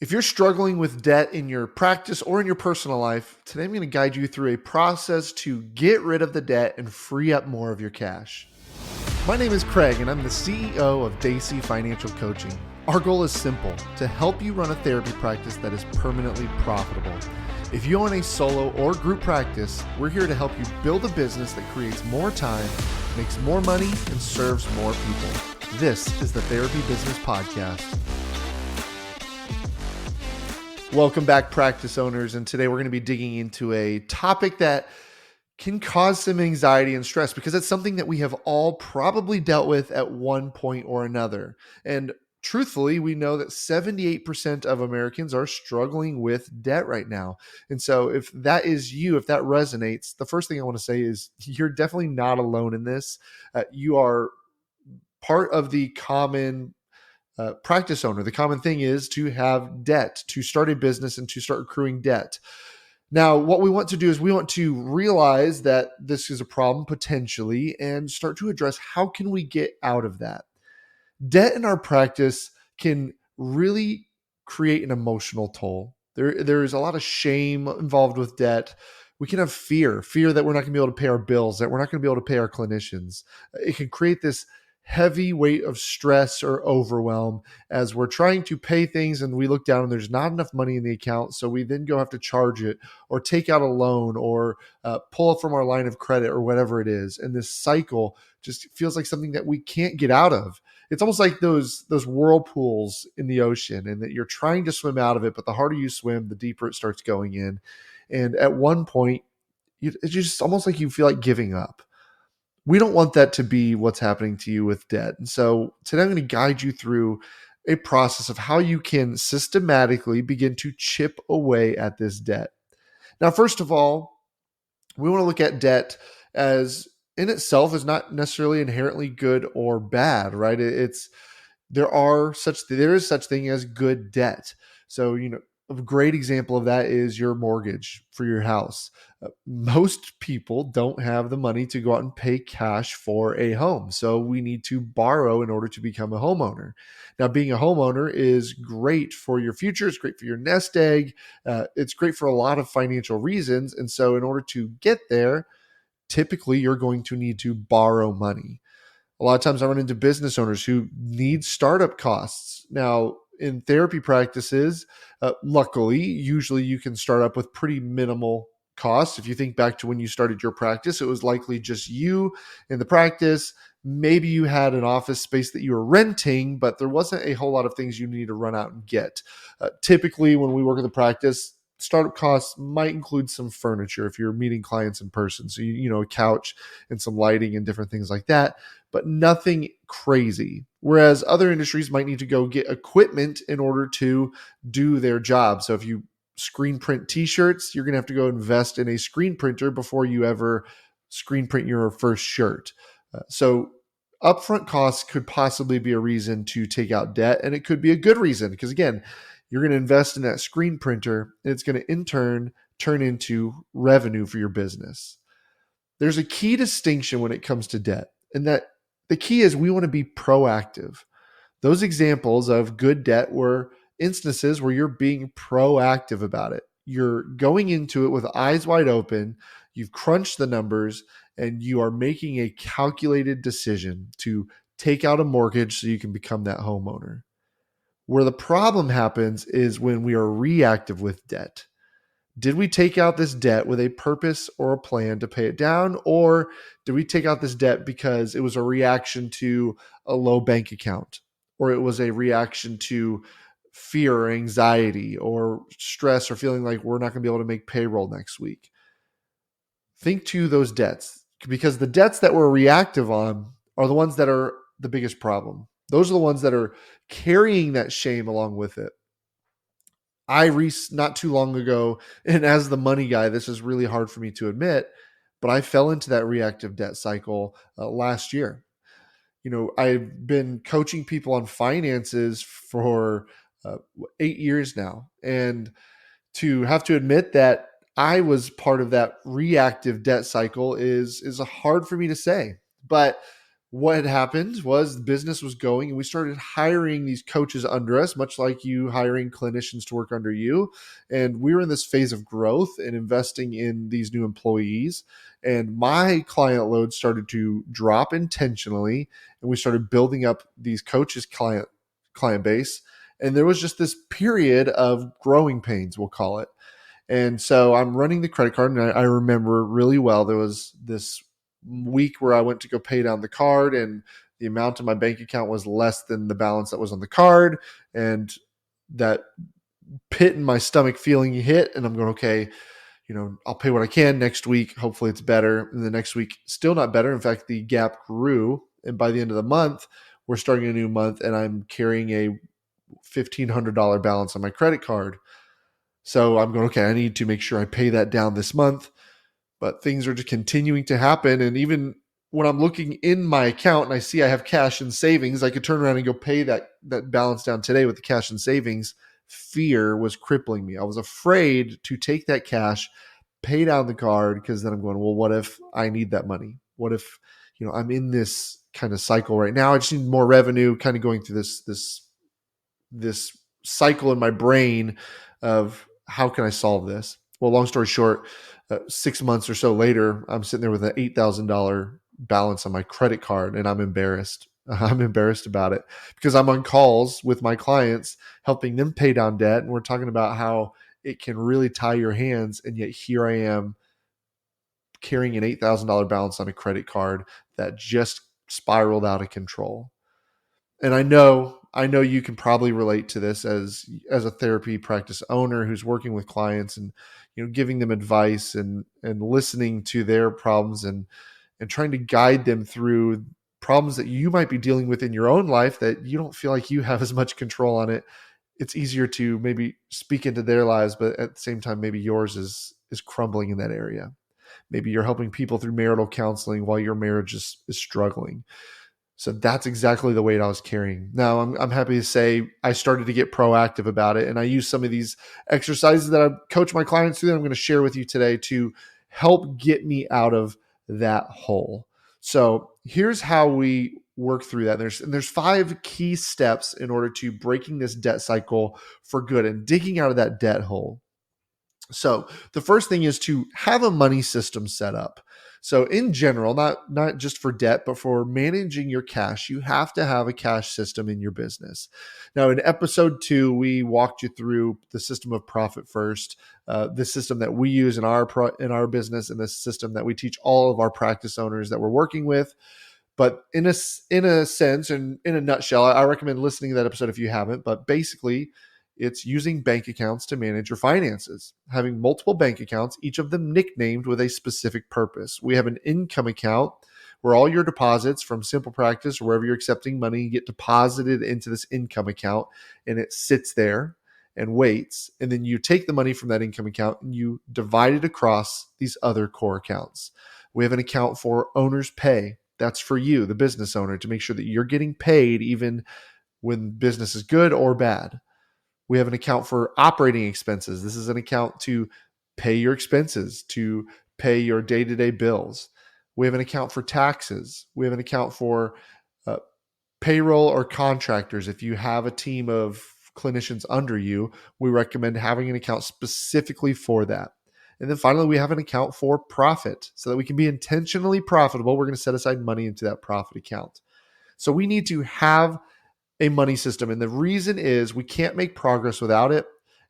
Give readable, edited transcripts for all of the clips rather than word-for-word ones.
If you're struggling with debt in your practice or in your personal life, today I'm going to guide you through a process to get rid of the debt and free up more of your cash. My name is Craig, and I'm the CEO of Daisy Financial Coaching. Our goal is simple: to help you run a therapy practice that is permanently profitable. If you own a solo or group practice, we're here to help you build a business that creates more time, makes more money, and serves more people. This is the Therapy Business Podcast. Welcome back, practice owners, and today we're going to be digging into a topic that can cause some anxiety and stress because it's something that we have all probably dealt with at one point or another. And truthfully, we know that 78% of Americans are struggling with debt right now. And so if that is you, if that resonates, the first thing I want to say is you're definitely not alone in this. You are part of the common practice owner. The common thing is to have debt, to start a business and to start accruing debt. Now, what we want to do is we want to realize that this is a problem potentially and start to address how can we get out of that. Debt in our practice can really create an emotional toll. There is a lot of shame involved with debt. We can have fear that we're not going to be able to pay our bills, that we're not going to be able to pay our clinicians. It can create this heavy weight of stress or overwhelm as we're trying to pay things and we look down and there's not enough money in the account. So we then go have to charge it or take out a loan or pull it from our line of credit or whatever it is. And this cycle just feels like something that we can't get out of. It's almost like those whirlpools in the ocean, and that you're trying to swim out of it, but the harder you swim, the deeper it starts going in. And at one point, it's just almost like you feel like giving up. We don't want that to be what's happening to you with debt. And so today I'm going to guide you through a process of how you can systematically begin to chip away at this debt. Now, first of all, we want to look at debt as in itself is not necessarily inherently good or bad, right? There is such thing as good debt. So, a great example of that is your mortgage for your house. Most people don't have the money to go out and pay cash for a home. So we need to borrow in order to become a homeowner. Now, being a homeowner is great for your future. It's great for your nest egg. It's great for a lot of financial reasons. And so in order to get there, typically you're going to need to borrow money. A lot of times I run into business owners who need startup costs. Now, in therapy practices, luckily, usually you can start up with pretty minimal costs. If you think back to when you started your practice, it was likely just you in the practice. Maybe you had an office space that you were renting, but there wasn't a whole lot of things you need to run out and get. Typically, when we work in the practice, startup costs might include some furniture if you're meeting clients in person. So, a couch and some lighting and different things like that, but nothing crazy. Whereas other industries might need to go get equipment in order to do their job. So if you screen print t-shirts, you're going to have to go invest in a screen printer before you ever screen print your first shirt. So upfront costs could possibly be a reason to take out debt, and it could be a good reason because, again, you're going to invest in that screen printer and it's going to in turn turn into revenue for your business. There's a key distinction when it comes to debt, and that the key is we want to be proactive. Those examples of good debt were instances where you're being proactive about it. You're going into it with eyes wide open. You've crunched the numbers and you are making a calculated decision to take out a mortgage so you can become that homeowner. Where the problem happens is when we are reactive with debt. Did we take out this debt with a purpose or a plan to pay it down? Or did we take out this debt because it was a reaction to a low bank account? Or it was a reaction to fear or anxiety or stress or feeling like we're not going to be able to make payroll next week? Think to those debts, because the debts that we're reactive on are the ones that are the biggest problem. Those are the ones that are carrying that shame along with it. Not too long ago, and as the money guy, this is really hard for me to admit, but I fell into that reactive debt cycle last year. I've been coaching people on finances for 8 years now. And to have to admit that I was part of that reactive debt cycle is hard for me to say. But what had happened was the business was going and we started hiring these coaches under us, much like you hiring clinicians to work under you. And we were in this phase of growth and investing in these new employees. And my client load started to drop intentionally. And we started building up these coaches client base. And there was just this period of growing pains, we'll call it. And so I'm running the credit card, and I remember really well there was this week where I went to go pay down the card, and the amount in my bank account was less than the balance that was on the card. And that pit in my stomach feeling hit, and I'm going, okay, I'll pay what I can next week. Hopefully it's better. And the next week, still not better. In fact, the gap grew. And by the end of the month, we're starting a new month, and I'm carrying a $1,500 balance on my credit card. So I'm going, okay, I need to make sure I pay that down this month. But things are just continuing to happen. And even when I'm looking in my account and I see I have cash and savings, I could turn around and go pay that balance down today with the cash and savings. Fear was crippling me. I was afraid to take that cash, pay down the card, because then I'm going, well, what if I need that money? What if, I'm in this kind of cycle right now? I just need more revenue, kind of going through this cycle in my brain of how can I solve this? Well, long story short, 6 months or so later, I'm sitting there with an $8,000 balance on my credit card, and I'm embarrassed. I'm embarrassed about it because I'm on calls with my clients, helping them pay down debt. And we're talking about how it can really tie your hands. And yet here I am carrying an $8,000 balance on a credit card that just spiraled out of control. And I know you can probably relate to this as a therapy practice owner who's working with clients and giving them advice and listening to their problems and trying to guide them through problems that you might be dealing with in your own life that you don't feel like you have as much control on it. It's easier to maybe speak into their lives, but at the same time, maybe yours is crumbling in that area. Maybe you're helping people through marital counseling while your marriage is struggling. So that's exactly the weight I was carrying. Now, I'm happy to say I started to get proactive about it. And I use some of these exercises that I coach my clients through that I'm going to share with you today to help get me out of that hole. So here's how we work through that. There's 5 key steps in order to breaking this debt cycle for good and digging out of that debt hole. So the first thing is to have a money system set up. So in general, not just for debt, but for managing your cash, you have to have a cash system in your business. Now, in episode 2, we walked you through the system of profit first, the system that we use in our business, and the system that we teach all of our practice owners that we're working with. But in a sense, and in a nutshell, I recommend listening to that episode if you haven't. But basically, it's using bank accounts to manage your finances, having multiple bank accounts, each of them nicknamed with a specific purpose. We have an income account where all your deposits from Simple Practice or wherever you're accepting money get deposited into this income account, and it sits there and waits. And then you take the money from that income account and you divide it across these other core accounts. We have an account for owner's pay. That's for you, the business owner, to make sure that you're getting paid even when business is good or bad. We have an account for operating expenses. This is an account to pay your expenses, to pay your day-to-day bills. We have an account for taxes. We have an account for payroll or contractors. If you have a team of clinicians under you, we recommend having an account specifically for that. And then finally, we have an account for profit so that we can be intentionally profitable. We're going to set aside money into that profit account. So we need to have a money system. And the reason is we can't make progress without it.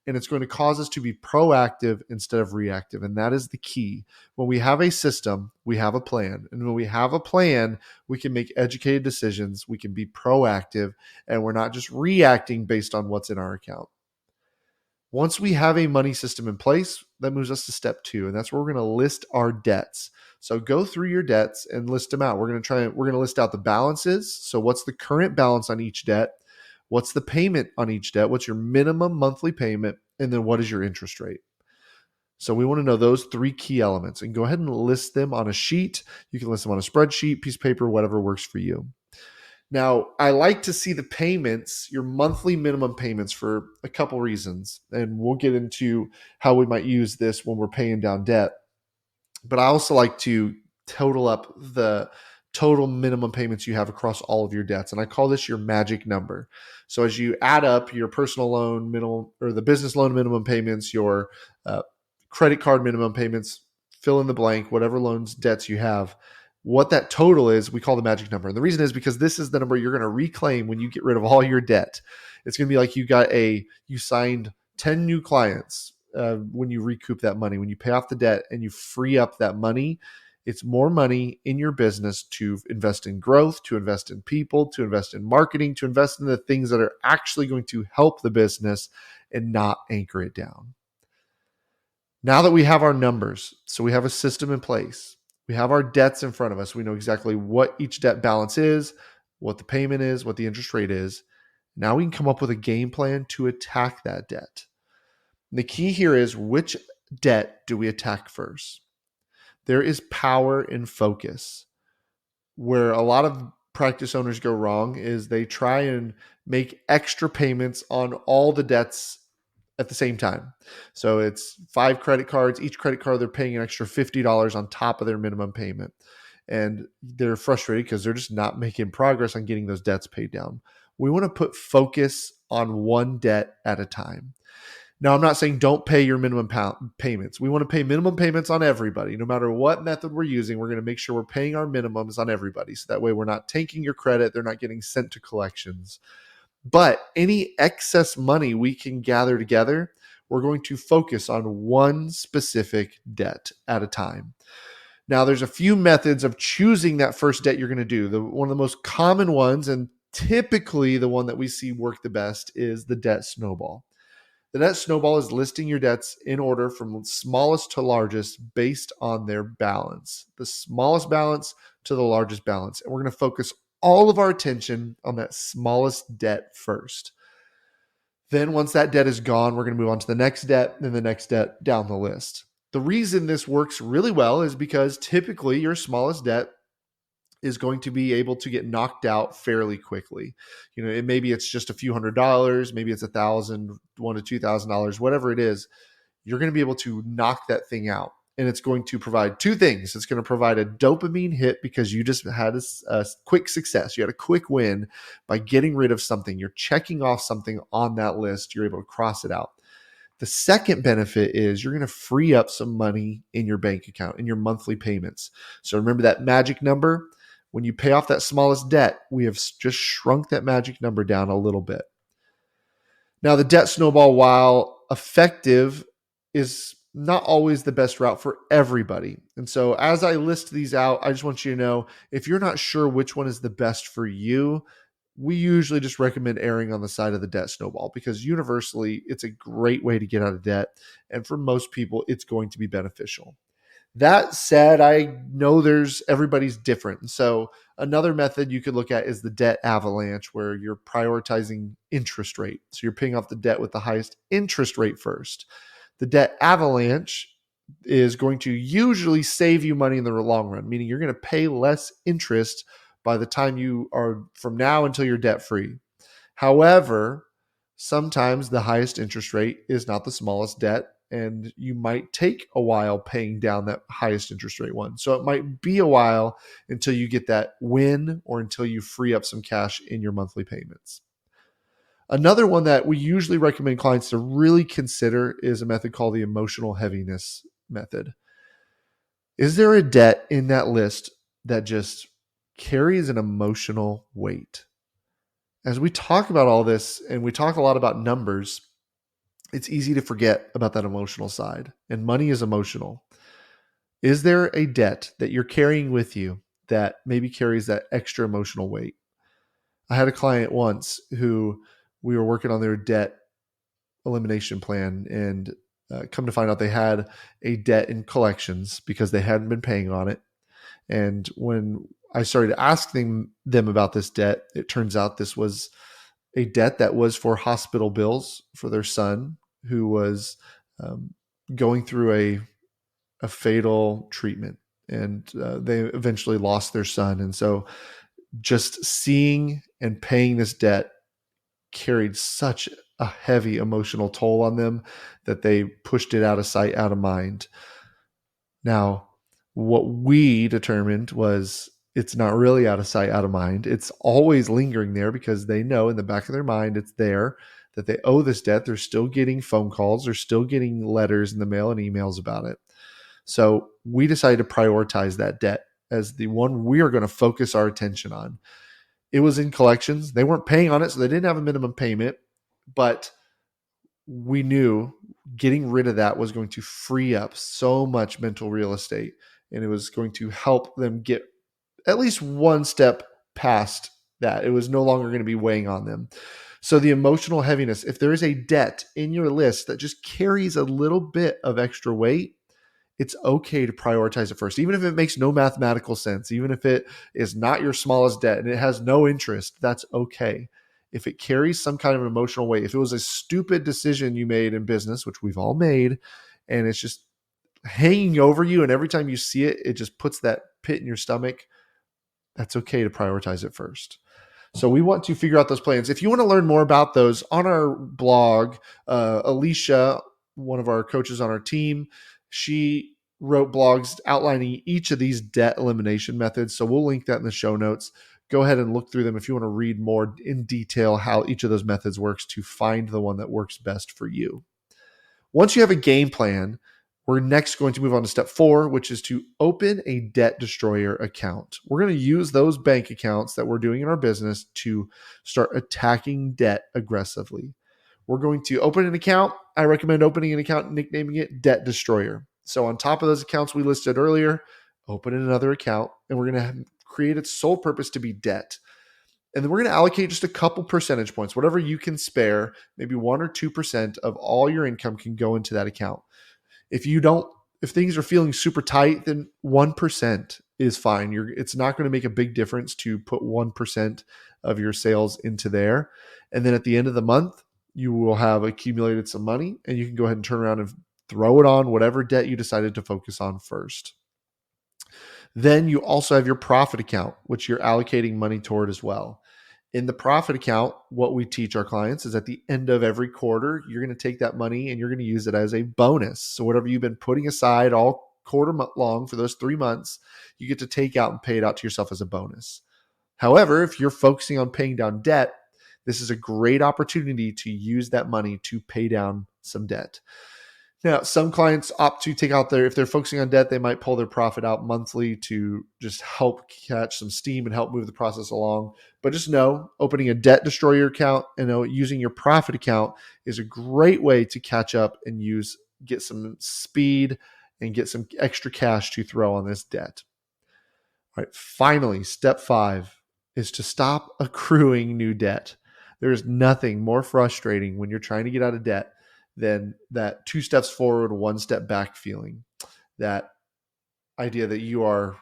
And it's going to cause us to be proactive instead of reactive. And that is the key. When we have a system, we have a plan. And when we have a plan, we can make educated decisions. We can be proactive, and we're not just reacting based on what's in our account. Once we have a money system in place, that moves us to step 2. And that's where we're going to list our debts. So go through your debts and list them out. We're going to list out the balances. So what's the current balance on each debt? What's the payment on each debt? What's your minimum monthly payment? And then what is your interest rate? So we want to know those 3 key elements, and go ahead and list them on a sheet. You can list them on a spreadsheet, piece of paper, whatever works for you. Now, I like to see the payments, your monthly minimum payments, for a couple reasons. And we'll get into how we might use this when we're paying down debt. But I also like to total up the total minimum payments you have across all of your debts. And I call this your magic number. So as you add up your personal loan minimum or the business loan minimum payments, your credit card minimum payments, fill in the blank, whatever loans, debts you have, what that total is, we call the magic number. And the reason is because this is the number you're going to reclaim when you get rid of all your debt. It's going to be like you signed 10 new clients when you recoup that money, when you pay off the debt and you free up that money. It's more money in your business to invest in growth, to invest in people, to invest in marketing, to invest in the things that are actually going to help the business and not anchor it down. Now that we have our numbers, so we have a system in place, we have our debts in front of us, we know exactly what each debt balance is, what the payment is, what the interest rate is. Now we can come up with a game plan to attack that debt. And the key here is, which debt do we attack first? There is power in focus. Where a lot of practice owners go wrong is they try and make extra payments on all the debts at the same time. So it's 5 credit cards. Each credit card, they're paying an extra $50 on top of their minimum payment. And they're frustrated because they're just not making progress on getting those debts paid down. We want to put focus on one debt at a time. Now, I'm not saying don't pay your minimum payments. We want to pay minimum payments on everybody. No matter what method we're using, we're going to make sure we're paying our minimums on everybody. So that way we're not taking your credit. They're not getting sent to collections. But any excess money we can gather together, we're going to focus on one specific debt at a time. Now, there's a few methods of choosing that first debt you're going to do. One of the most common ones, and typically the one that we see work the best, is the debt snowball. The debt snowball is listing your debts in order from smallest to largest based on their balance, the smallest balance to the largest balance. And we're going to focus all of our attention on that smallest debt first. Then once that debt is gone, we're going to move on to the next debt and the next debt down the list. The reason this works really well is because typically your smallest debt is going to be able to get knocked out fairly quickly. Maybe it's just a few $100s, maybe it's $1,000, $1,000 to $2,000, whatever it is. You're going to be able to knock that thing out. And it's going to provide two things. It's going to provide a dopamine hit because you just had a quick success. You had a quick win by getting rid of something. You're checking off something on that list. You're able to cross it out. The second benefit is you're going to free up some money in your bank account, in your monthly payments. So remember that magic number. When you pay off that smallest debt, we have just shrunk that magic number down a little bit. Now, the debt snowball, while effective, is not always the best route for everybody. And so as I list these out, I just want you to know, if you're not sure which one is the best for you, we usually just recommend erring on the side of the debt snowball because universally, it's a great way to get out of debt. And for most people, it's going to be beneficial. That said, I know everybody's different. So another method you could look at is the debt avalanche, where you're prioritizing interest rate. So you're paying off the debt with the highest interest rate first. The debt avalanche is going to usually save you money in the long run, meaning you're going to pay less interest by the time you are from now until you're debt free. However, sometimes the highest interest rate is not the smallest debt, and you might take a while paying down that highest interest rate one. So it might be a while until you get that win or until you free up some cash in your monthly payments. Another one that we usually recommend clients to really consider is a method called the emotional heaviness method. Is there a debt in that list that just carries an emotional weight? As we talk about all this, and we talk a lot about numbers, it's easy to forget about that emotional side. And money is emotional. Is there a debt that you're carrying with you that maybe carries that extra emotional weight? I had a client once who we were working on their debt elimination plan, and come to find out they had a debt in collections because they hadn't been paying on it. And when I started asking them about this debt, it turns out this was a debt that was for hospital bills for their son, who was going through a fatal treatment, and they eventually lost their son. And so just seeing and paying this debt carried such a heavy emotional toll on them that they pushed it out of sight, out of mind. Now, what we determined was, it's not really out of sight, out of mind. It's always lingering there because they know in the back of their mind it's there that they owe this debt. They're still getting phone calls. They're still getting letters in the mail and emails about it. So we decided to prioritize that debt as the one we are going to focus our attention on. It was in collections. They weren't paying on it, so they didn't have a minimum payment, but we knew getting rid of that was going to free up so much mental real estate, and it was going to help them get at least one step past that. It was no longer going to be weighing on them. So the emotional heaviness, if there is a debt in your list that just carries a little bit of extra weight, it's okay to prioritize it first, even if it makes no mathematical sense, even if it is not your smallest debt and it has no interest, that's okay. If it carries some kind of emotional weight, if it was a stupid decision you made in business, which we've all made, and it's just hanging over you, and every time you see it, it just puts that pit in your stomach, that's okay to prioritize it first. So we want to figure out those plans. If you want to learn more about those, on our blog, Alicia, one of our coaches on our team, she wrote blogs outlining each of these debt elimination methods. So we'll link that in the show notes. Go ahead and look through them if you want to read more in detail how each of those methods works to find the one that works best for you. Once you have a game plan, we're next going to move on to step 4, which is to open a debt destroyer account. We're going to use those bank accounts that we're doing in our business to start attacking debt aggressively. We're going to open an account. I recommend opening an account and nicknaming it Debt Destroyer. So on top of those accounts we listed earlier, open another account, and we're going to create its sole purpose to be debt. And then we're going to allocate just a couple percentage points, whatever you can spare, maybe 1 or 2% of all your income can go into that account. If things are feeling super tight, then 1% is fine. It's not going to make a big difference to put 1% of your sales into there. And then at the end of the month, you will have accumulated some money, and you can go ahead and turn around and throw it on whatever debt you decided to focus on first. Then you also have your profit account, which you're allocating money toward as well. In the profit account, what we teach our clients is at the end of every quarter, you're going to take that money and you're going to use it as a bonus. So whatever you've been putting aside all quarter long for those 3 months, you get to take out and pay it out to yourself as a bonus. However, if you're focusing on paying down debt, this is a great opportunity to use that money to pay down some debt. Now, some clients opt to take out if they're focusing on debt, they might pull their profit out monthly to just help catch some steam and help move the process along. But just know, opening a debt destroyer account and using your profit account is a great way to catch up and get some speed and get some extra cash to throw on this debt. All right, finally, step 5 is to stop accruing new debt. There is nothing more frustrating when you're trying to get out of debt than that 2 steps forward, 1 step back feeling. That idea that you are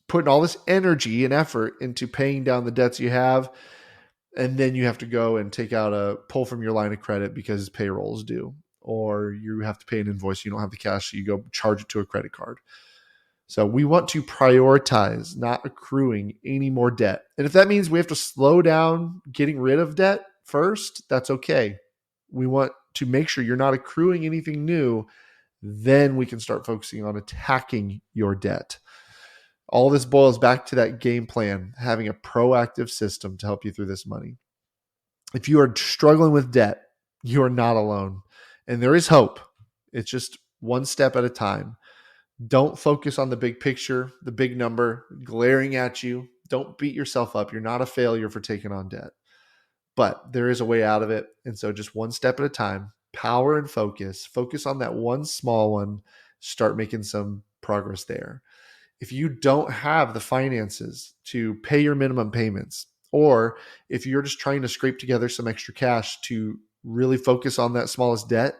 putting all this energy and effort into paying down the debts you have, and then you have to go and pull from your line of credit because payroll is due, or you have to pay an invoice, you don't have the cash, so you go charge it to a credit card. So we want to prioritize not accruing any more debt. And if that means we have to slow down getting rid of debt first, that's okay. We want to make sure you're not accruing anything new. Then we can start focusing on attacking your debt. All this boils back to that game plan, having a proactive system to help you through this money. If you are struggling with debt, you are not alone. And there is hope. It's just 1 step at a time. Don't focus on the big picture, the big number glaring at you. Don't beat yourself up. You're not a failure for taking on debt. But there is a way out of it. And so just 1 step at a time, power and focus on that one small one, start making some progress there. If you don't have the finances to pay your minimum payments, or if you're just trying to scrape together some extra cash to really focus on that smallest debt,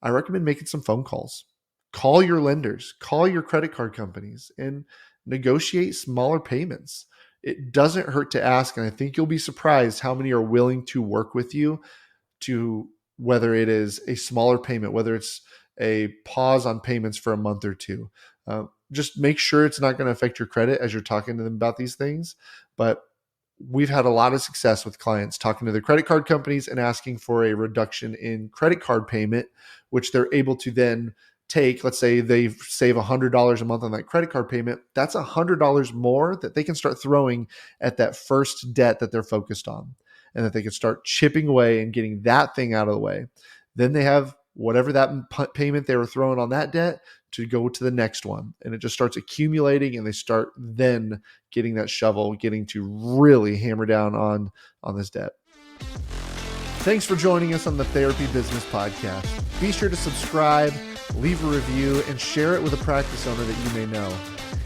I recommend making some phone calls. Call your lenders, call your credit card companies, and negotiate smaller payments. It doesn't hurt to ask, and I think you'll be surprised how many are willing to work with you to, whether it is a smaller payment, whether it's a pause on payments for a month or 2. Just make sure it's not going to affect your credit as you're talking to them about these things. But we've had a lot of success with clients talking to their credit card companies and asking for a reduction in credit card payment, which they're able to then take, let's say they save $100 a month on that credit card payment, that's $100 more that they can start throwing at that first debt that they're focused on, and that they can start chipping away and getting that thing out of the way. Then they have whatever that payment they were throwing on that debt to go to the next one. And it just starts accumulating, and they start then getting that shovel, getting to really hammer down on this debt. Thanks for joining us on the Therapy Business Podcast. Be sure to subscribe, leave a review, and share it with a practice owner that you may know.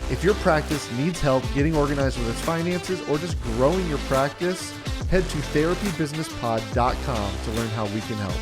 If your practice needs help getting organized with its finances or just growing your practice, head to therapybusinesspod.com to learn how we can help.